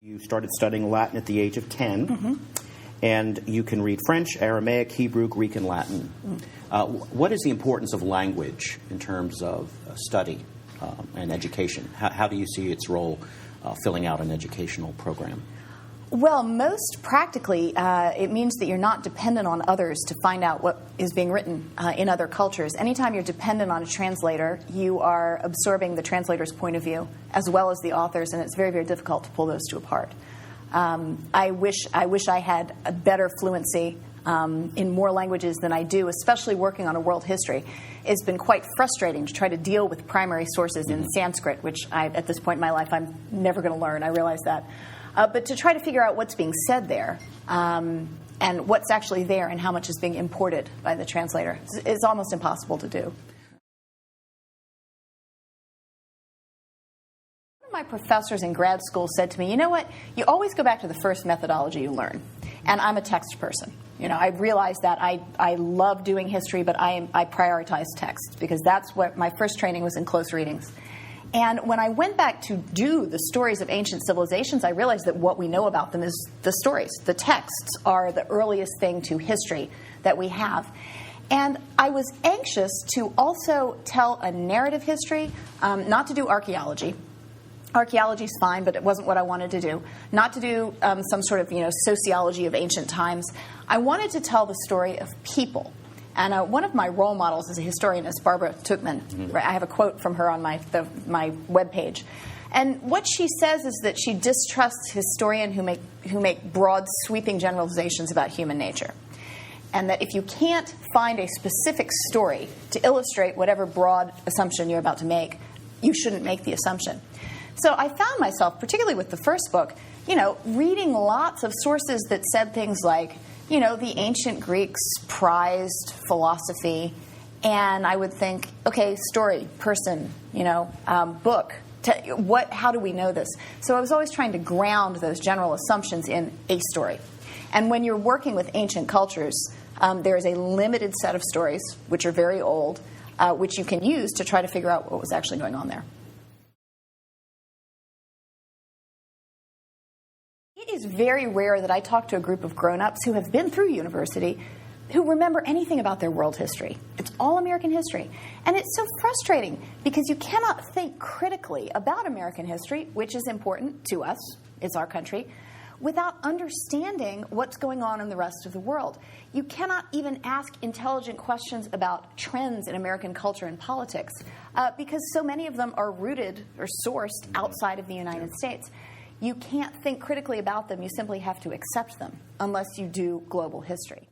You started studying Latin at the age of 10, and you can read French, Aramaic, Hebrew, Greek, and Latin. What is the importance of language in terms of study and education? How do you see its role filling out an educational program? Well, most practically, it means that you're not dependent on others to find out what is being written in other cultures. Anytime you're dependent on a translator, you are absorbing the translator's point of view as well as the author's, and it's very, very difficult to pull those two apart. I wish I had a better fluency in more languages than I do, especially working on a world history. It's been quite frustrating to try to deal with primary sources in Sanskrit, which at this point in my life, I'm never going to learn. I realize that. But to try to figure out what's being said there and what's actually there and how much is being imported by the translator is almost impossible to do. One of my professors in grad school said to me, you know what, you always go back to the first methodology you learn. And I'm a text person. You know, I realize that I love doing history, but I prioritize text because that's what my first training was in close readings. And when I went back to do the stories of ancient civilizations, I realized that what we know about them is the stories. The texts are the earliest thing to history that we have. And I was anxious to also tell a narrative history, not to do archaeology. Archaeology is fine, but it wasn't what I wanted to do. Not to do some sort of sociology of ancient times. I wanted to tell the story of people. And one of my role models as a historian is Barbara Tuchman. I have a quote from her on my webpage. And what she says is that she distrusts historians who make broad, sweeping generalizations about human nature. And that if you can't find a specific story to illustrate whatever broad assumption you're about to make, you shouldn't make the assumption. So I found myself, particularly with the first book, reading lots of sources that said things like, the ancient Greeks prized philosophy, and I would think, okay, story, person, book. How do we know this? So I was always trying to ground those general assumptions in a story. And when you're working with ancient cultures, there is a limited set of stories, which are very old, which you can use to try to figure out what was actually going on there. It is very rare that I talk to a group of grown-ups who have been through university who remember anything about their world history. It's all American history. And it's so frustrating because you cannot think critically about American history, which is important to us, it's our country, without understanding what's going on in the rest of the world. You cannot even ask intelligent questions about trends in American culture and politics because so many of them are rooted or sourced outside of the United States. You can't think critically about them. You simply have to accept them unless you do global history.